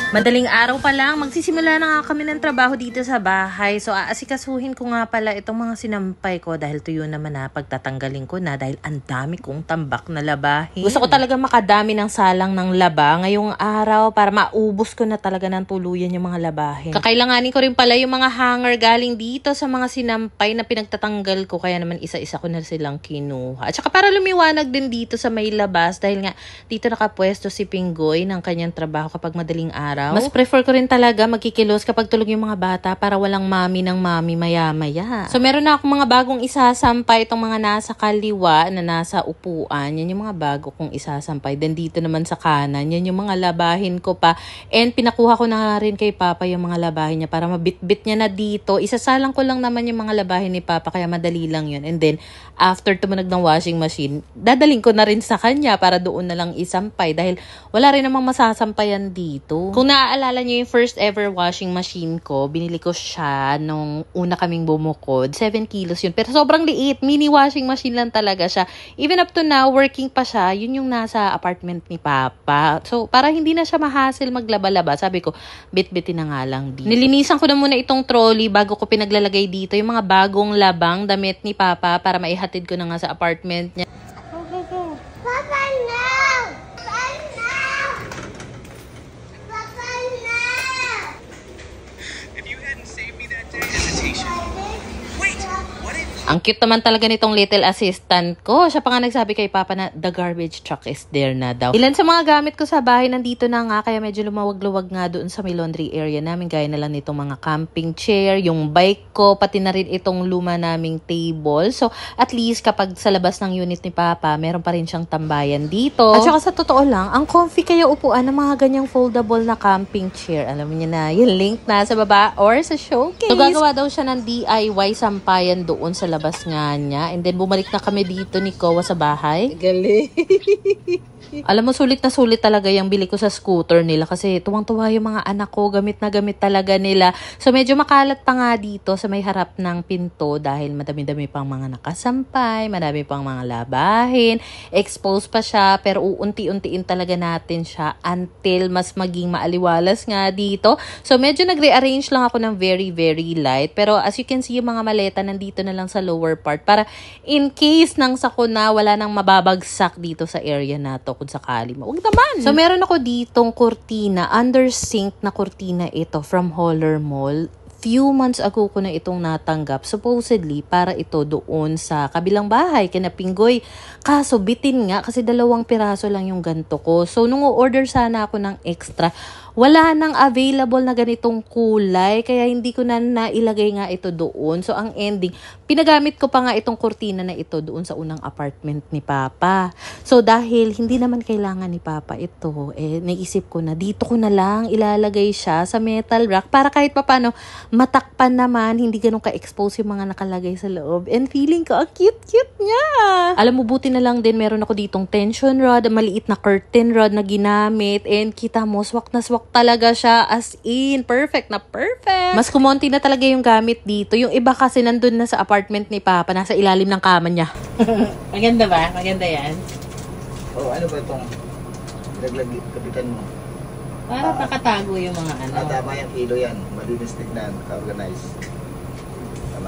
Madaling araw pa lang, magsisimula na nga kami ng trabaho dito sa bahay. So, aasikasuhin ko nga pala itong mga sinampay ko dahil tuyo naman na pagtatanggalin ko na dahil ang dami kong tambak na labahin. Gusto ko talaga makadami ng salang ng laba ngayong araw para maubos ko na talaga ng tuluyan yung mga labahin. Kakailanganin ko rin pala yung mga hanger galing dito sa mga sinampay na pinagtatanggal ko, kaya naman isa-isa ko na silang kinuha. At saka para lumiwanag din dito sa may labas dahil nga dito nakapwesto si Pinggoy ng kanyang trabaho kapag madaling araw. Mas prefer ko rin talaga magkikilos kapag tulog yung mga bata para walang mami ng mami maya-maya. So meron na akong mga bagong isasampay, itong mga nasa kaliwa na nasa upuan. Yan yung mga bago kong isasampay. Then dito naman sa kanan, yan yung mga labahin ko pa. And pinakuha ko na rin kay Papa yung mga labahin niya para mabitbit niya na dito. Isasalang ko lang naman yung mga labahin ni Papa kaya madali lang yun. And then after tumunog ng washing machine, dadaling ko na rin sa kanya para doon na lang isampay dahil wala rin namang masasampayan dito. Kung naaalala niyo yung first ever washing machine ko, binili ko siya nung una kaming bumukod. 7 kilos yun. Pero sobrang liit. Mini washing machine lang talaga siya. Even up to now, working pa siya. Yun yung nasa apartment ni Papa. So, para hindi na siya mahassle maglaba-laba, sabi ko, bit-bitin na nga lang dito. Nilinisan ko na muna itong trolley bago ko pinaglalagay dito yung mga bagong labang damit ni Papa para maihatid ko na nga sa apartment niya. Papa, no! Papa, no! Papa, no! If you hadn't saved me that day, hesitation. Wait, what if... Ang cute naman talaga nitong little assistant ko. Siya pa nga nagsabi kay Papa na the garbage truck is there na daw. Ilan sa mga gamit ko sa bahay nandito na nga, kaya medyo lumawag-luwag nga doon sa may laundry area namin. Gaya na lang nitong mga camping chair, yung bike ko, pati na rin itong luma naming table. So at least kapag sa labas ng unit ni Papa, meron pa rin siyang tambayan dito. At saka sa totoo lang, ang comfy kaya upuan ng mga ganyang foldable na camping chair. Alam niyo na, yung link na sa baba or sa showcase. So gagawa daw siya ng DIY sampayan doon sa labas nga niya. And then bumalik na kami dito ni Kowa sa bahay. Galing. Alam mo, sulit na sulit talaga yung bili ko sa scooter nila kasi tuwang-tuwa yung mga anak ko, gamit na gamit talaga nila. So medyo makalat pa nga dito sa may harap ng pinto dahil madami-dami pang mga nakasampay, madami pang mga labahin, exposed pa siya, pero uunti-untiin talaga natin siya until mas maging maaliwalas nga dito. So medyo nag-rearrange lang ako ng very, very light. Pero as you can see, yung mga maleta nandito na lang sa lower part para in case nang sakuna, wala nang mababagsak dito sa area na to kung sakali mo. Huwag naman! So, meron ako ditong kurtina, under sink na kurtina ito from Holler Mall. Few months ago ko na itong natanggap, supposedly, para ito doon sa kabilang bahay, kina Pinggoy. Kaso, bitin nga, kasi 2 piraso lang yung ganto ko. So, nung order sana ako ng extra, wala nang available na ganitong kulay, kaya hindi ko na nailagay nga ito doon. So, ang ending, pinagamit ko pa nga itong kurtina na ito doon sa unang apartment ni Papa. So, dahil hindi naman kailangan ni Papa ito, naisip ko na dito ko na lang ilalagay siya sa metal rack para kahit papano matakpan naman, hindi ganun ka-expose yung mga nakalagay sa loob. And feeling ko, ang cute-cute niya. Alam mo, buti na lang din, meron ako ditong tension rod, maliit na curtain rod na ginamit. And kita mo, swak na swak talaga siya, as in, perfect na perfect. Mas kumonti na talaga yung gamit dito. Yung iba kasi nandun na sa apartment ni Papa, nasa ilalim ng kama niya. Maganda ba? Maganda yan? Oh, ano ba itong kapitan mo? Para pakatago yung mga ano. Tama yan, kilo yan. Malinis tignan, ka-organize.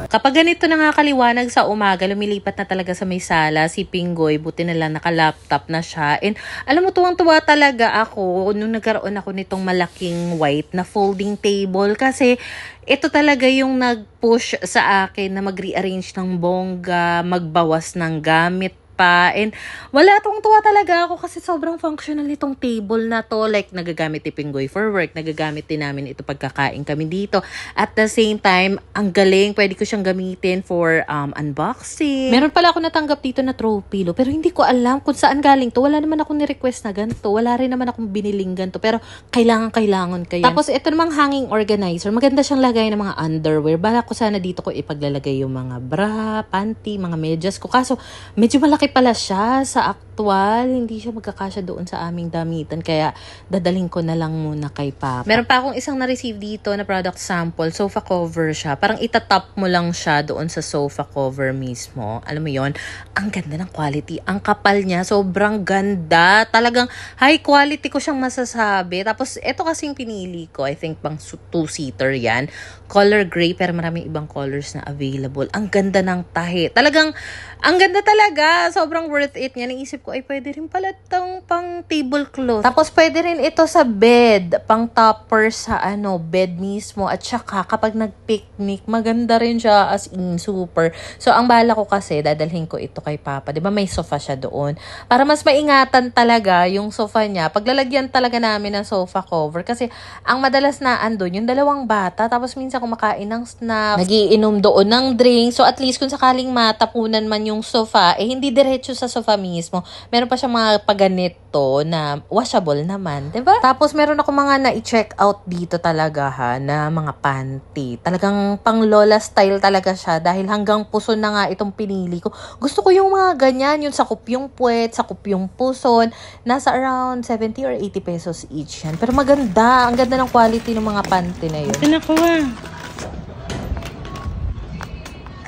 Kapag ganito na nga kaliwanag sa umaga, lumilipat na talaga sa may sala si Pinggoy. Buti na lang naka-laptop na siya. And alam mo, tuwang-tuwa talaga ako nung nagkaroon ako nitong malaking white na folding table. Kasi ito talaga yung nag-push sa akin na mag-rearrange ng bongga, magbawas ng gamit pa. And wala, tuwang-tuwa talaga ako kasi sobrang functional itong table na to. Like, nagagamit ni Pinggoy for work, nagagamit din namin ito pagkakain kami dito. At the same time, ang galing, pwede ko siyang gamitin for unboxing. Meron pala ako natanggap dito na throw pillow, pero hindi ko alam kung saan galing to. Wala naman akong ni-request na ganito. Wala rin naman akong biniling ganito, pero kailangan ko yan. Tapos ito namang hanging organizer. Maganda siyang lagay ng mga underwear. Bala ko sana dito ko ipaglalagay yung mga bra, panty, mga medyas ko. Kaso, medyo malaki pala siya sa actual, hindi siya magkakasya doon sa aming damitan. Kaya dadalhin ko na lang muna kay Papa. Meron pa akong isang na-receive dito na product sample. Sofa cover siya. Parang itatap mo lang siya doon sa sofa cover mismo. Alam mo yon, ang ganda ng quality. Ang kapal niya, sobrang ganda. Talagang high quality ko siyang masasabi. Tapos ito kasing pinili ko. I think pang 2-seater yan. Color gray pero maraming ibang colors na available. Ang ganda ng tahi. Talagang, ang ganda talaga. Sobrang worth it niya. Naisip ko, ay pwede rin pala itong pang tablecloth. Tapos pwede rin ito sa bed. Pang topper sa bed mismo. At saka kapag nag-picnic, maganda rin siya as in super. So ang bala ko kasi, dadalhin ko ito kay Papa. Diba may sofa siya doon? Para mas maingatan talaga yung sofa niya. Paglalagyan talaga namin ng sofa cover. Kasi ang madalas na andun, yung dalawang bata. Tapos minsan kumakain ng snack, nagiinom doon ng drink. So at least kung sakaling matapunan man yung sofa, hindi diretso sa sofa mismo. Meron pa siya mga paganito na washable naman, 'di ba? Tapos meron ako mga na-check out dito talaga na mga panty. Talagang pang lola style talaga siya dahil hanggang puson na nga itong pinili ko. Gusto ko yung mga ganyan, yung sakop yung puwet, sakop yung puson. Nasa around 70 or 80 pesos each yan. Pero maganda, ang ganda ng quality ng mga panty na yun. Nakuha.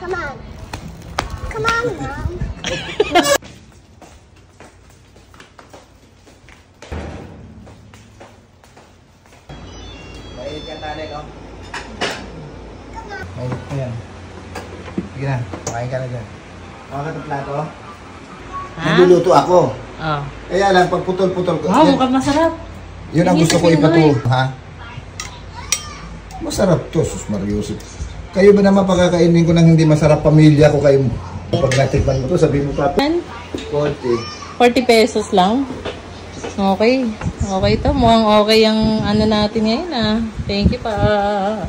Come on. Come on, Mom. Mainit ka tali ko. Mainit pa yan. Sige na, makain ka na dyan. Makakat ang plato. Nagluluto ako. Oh. Kaya lang, pag putol-putol ko. Wow, mukhang masarap. Yun ang Hindi gusto ko kasi ipato. Pinoy. Ha? Masarap to, Sus Mariusip. Kayo ba naman pagkakainin ko ng hindi masarap pamilya ko kayo? Pag natikman mo to, sabihin mo pa. 40. 40 pesos lang. Okay. Okay to. Mukhang okay yung natin ngayon Thank you pa.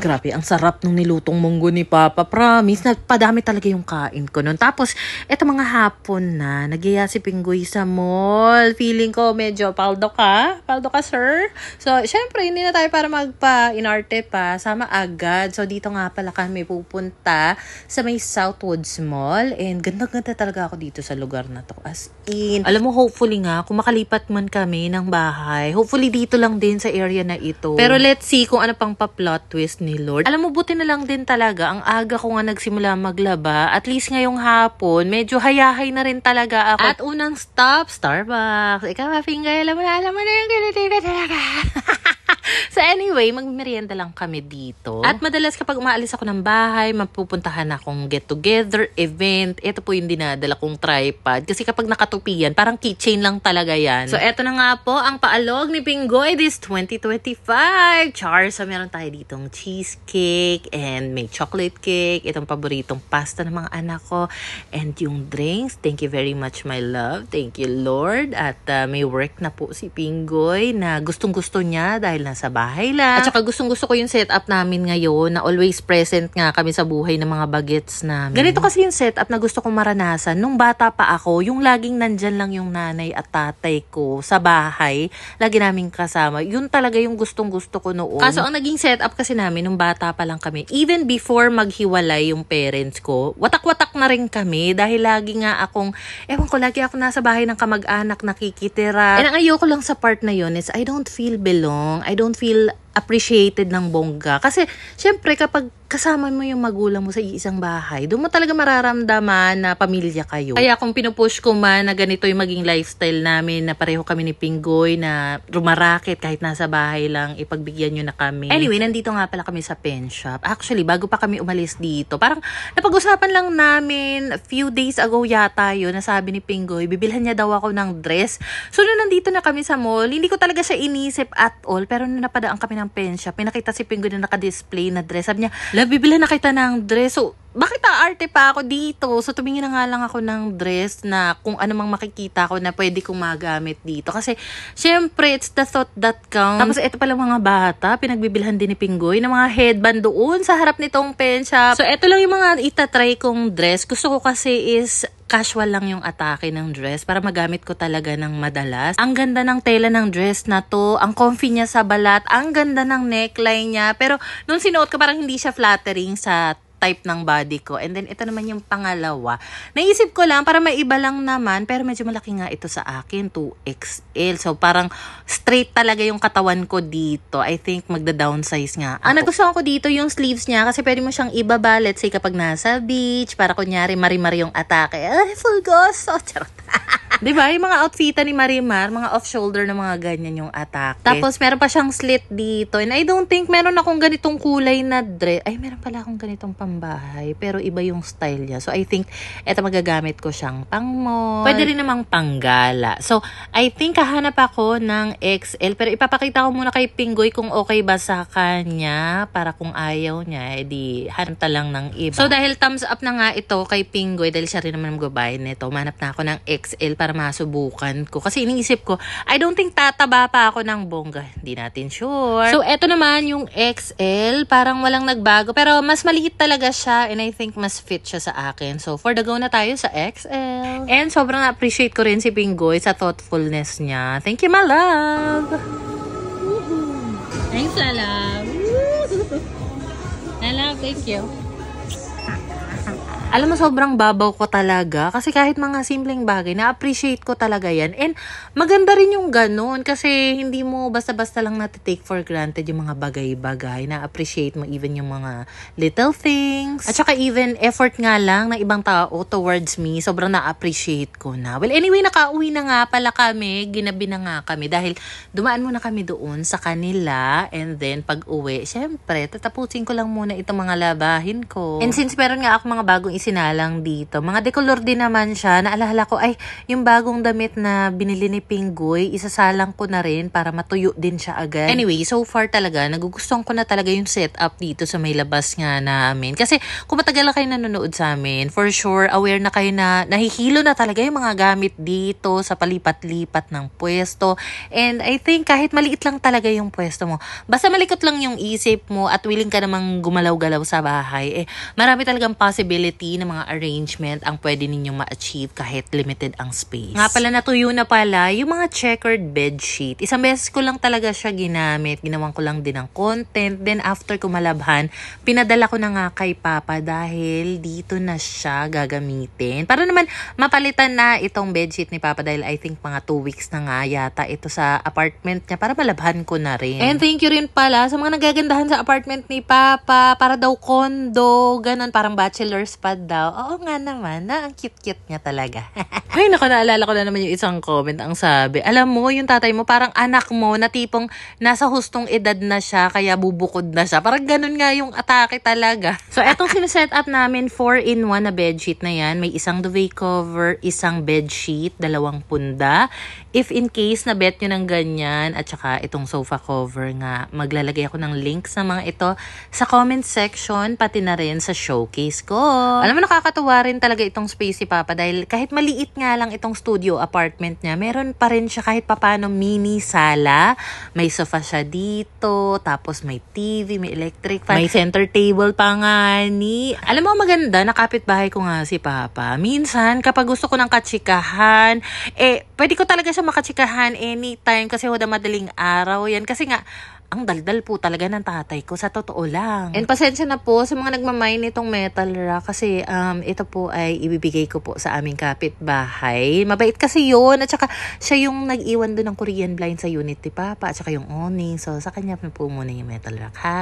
Grabe, ang sarap nung nilutong munggo ni Papa. Promise, nagpadami talaga yung kain ko nun. Tapos, eto mga hapon na, nagyaya si Pinggoy sa mall. Feeling ko medyo paldo ka. Paldo ka, sir. So, syempre, hindi na tayo para magpa-inarte pa. Sama agad. So, dito nga pala kami pupunta sa may Southwoods Mall. And ganda-ganda talaga ako dito sa lugar na to. As in, alam mo, hopefully nga, kung makalipat man kami ng bahay, hopefully dito lang din sa area na ito. Pero let's see kung ano pang pa-plot twist ni Lord. Alam mo, buti na lang din talaga. Ang aga ko nga nagsimula maglaba. At least ngayong hapon, medyo hayahay na rin talaga ako. At unang stop, Starbucks. Ikaw, Pinggoy, alam mo na yung kilitira talaga. So anyway, magmerienda lang kami dito. At madalas kapag umaalis ako ng bahay, mapupuntahan akong get-together, event. Ito po yung dinadala kong tripod. Kasi kapag nakatupi yan, parang keychain lang talaga yan. So eto na nga po, ang paalog ni Pinggoy this 2025. Char! So meron tayo ditong cheesecake and may chocolate cake. Itong paboritong pasta ng mga anak ko. And yung drinks, thank you very much my love. Thank you Lord. At may work na po si Pinggoy na gustong-gusto niya dahil nasa bahay lang. At saka gustong-gusto ko yung setup namin ngayon na always present nga kami sa buhay ng mga bagets namin. Ganito kasi yung setup na gusto kong maranasan. Nung bata pa ako, yung laging nandyan lang yung nanay at tatay ko sa bahay, lagi naming kasama. Yun talaga yung gustong-gusto ko noon. Kaso ang naging setup kasi namin nung bata pa lang kami, even before maghiwalay yung parents ko, watak-watak na rin kami dahil lagi nga akong, ewan ko, lagi ako nasa bahay ng kamag-anak nakikitira. And ang ayoko lang sa part na yun is I don't feel belong. I don't feel appreciated ng bongga. Kasi, syempre, kapag kasama mo yung magulang mo sa isang bahay, doon mo talaga mararamdaman na pamilya kayo. Kaya kung pinupush ko man na ganito yung maging lifestyle namin, na pareho kami ni Pinggoy, na rumarakit kahit nasa bahay lang, ipagbigyan nyo na kami. Anyway, nandito nga pala kami sa pen shop. Actually, bago pa kami umalis dito, parang napag-usapan lang namin, a few days ago yata yun, nasabi ni Pinggoy, bibilhan niya daw ako ng dress. So, nung nandito na kami sa mall, hindi ko talaga siya inisip at all, pero nung napadaan kami ng pen shop, may nakita si Pinggoy na naka-display na dress. Sabi niya, love, bibilhan na kita ng dress. So, bakit aarte pa ako dito? So, tumingin na nga lang ako ng dress na kung ano mang makikita ko na pwede kong magamit dito. Kasi, syempre, it's the thought that counts. Tapos, ito pala mga bata, pinagbibilhan din ni Pinggoy ng mga headband doon sa harap nitong pen shop. So, ito lang yung mga itatry kong dress. Gusto ko kasi is casual lang yung atake ng dress para magamit ko talaga ng madalas. Ang ganda ng tela ng dress na to. Ang comfy niya sa balat. Ang ganda ng neckline niya. Pero, nung sinuot ko, parang hindi siya flattering sa type ng body ko. And then, ito naman yung pangalawa. Naisip ko lang, para maiba lang naman, pero medyo malaki nga ito sa akin, 2XL. So, parang straight talaga yung katawan ko dito. I think magda-downsize nga. Ang nagustuhan ko dito yung sleeves niya kasi pwede mo siyang ibaba, let's say kapag nasa beach, para kunyari marimar yung atake. Ay, full goso. Charot. Diba? Yung mga outfitan ni Marimar, mga off-shoulder na mga ganyan yung atake. Tapos, meron pa siyang slit dito. And I don't think meron akong ganitong kulay na dress. Ay, meron pala akong ganitong pambahay. Pero iba yung style niya. So, I think, eto magagamit ko siyang pang-mall. Pwede rin namang panggala. So, I think kahanap ako ng XL. Pero ipapakita ko muna kay Pinggoy kung okay ba sa kanya. Para kung ayaw niya, edi hanta lang ng iba. So, dahil thumbs up na nga ito kay Pinggoy, dahil siya rin naman magbabayad nito, manap na ako ng XL para masubukan ko. Kasi iniisip ko, I don't think tataba pa ako ng bongga. Hindi natin sure. So, eto naman yung XL. Parang walang nagbago. Pero mas maliit talaga siya and I think mas fit siya sa akin. So, for the go na tayo sa XL. And sobrang na-appreciate ko rin si Pinggoy sa thoughtfulness niya. Thank you, my love! Thanks, Lala. Lala, thank you. Alam mo, sobrang babaw ko talaga. Kasi kahit mga simpleng bagay, na-appreciate ko talaga yan. And maganda rin yung ganun. Kasi hindi mo basta-basta lang natitake for granted yung mga bagay-bagay. Na-appreciate mo even yung mga little things. At saka even effort nga lang ng ibang tao towards me, sobrang na-appreciate ko na. Well, anyway, nakauwi na nga pala kami. Ginabi na nga kami. Dahil dumaan muna kami doon sa kanila. And then, pag uwi, syempre, tatapusin ko lang muna itong mga labahin ko. And since meron nga ako mga bagong sinalang dito. Mga decolor din naman siya. Naalala ko, ay, yung bagong damit na binili ni Pinggoy, isasalang ko na rin para matuyo din siya agad. Anyway, so far talaga, nagugustuhan ko na talaga yung setup dito sa may labas nga namin. Kasi, kung matagal na kayo nanonood sa amin, for sure, aware na kayo na nahihilo na talaga yung mga gamit dito sa palipat-lipat ng pwesto. And I think, kahit maliit lang talaga yung pwesto mo, basta malikot lang yung isip mo at willing ka namang gumalaw-galaw sa bahay, marami talagang possibility ng mga arrangement ang pwede ninyong ma-achieve kahit limited ang space. Nga pala, natuyo na pala yung mga checkered bedsheet. Isang beses ko lang talaga siya ginamit. Ginawan ko lang din ng content. Then after ko malabhan, pinadala ko na nga kay Papa dahil dito na siya gagamitin. Para naman mapalitan na itong bedsheet ni Papa dahil I think mga 2 weeks na nga yata ito sa apartment niya para malabhan ko na rin. And thank you rin pala sa mga nagagandahan sa apartment ni Papa. Para daw condo, ganun, parang bachelor's pad daw. Oo nga naman, ang cute-cute niya talaga. Ay, naku, naalala ko na naman yung isang comment. Ang sabi, alam mo, yung tatay mo parang anak mo na tipong nasa hustong edad na siya, kaya bubukod na siya. Parang ganun nga yung atake talaga. So, etong sineset up namin, 4-in-1 na bedsheet na yan. May isang duvet cover, isang bedsheet, 2 punda. If in case na bet nyo ng ganyan, at saka itong sofa cover nga, maglalagay ako ng links sa mga ito sa comment section, pati na rin sa showcase ko. Alam mo, nakakatuwa rin talaga itong space si Papa dahil kahit maliit nga lang itong studio apartment niya, meron pa rin siya kahit papano mini sala. May sofa siya dito, tapos may TV, may electric fan, may center table pa nga ni. Alam mo, maganda, nakapitbahay ko nga si Papa. Minsan, kapag gusto ko ng katsikahan, pwede ko talaga siya makachikahan anytime kasi wala madaling araw yan. Kasi nga, ang daldal po talaga ng tatay ko, sa totoo lang. And pasensya na po sa mga nagmamine nitong metal rack kasi ito po ay ibibigay ko po sa aming kapitbahay. Mabait kasi yun. At saka siya yung nag-iwan doon ng Korean blind sa unit ni Papa. At saka yung awning. So sa kanya po muna yung metal rack, ha?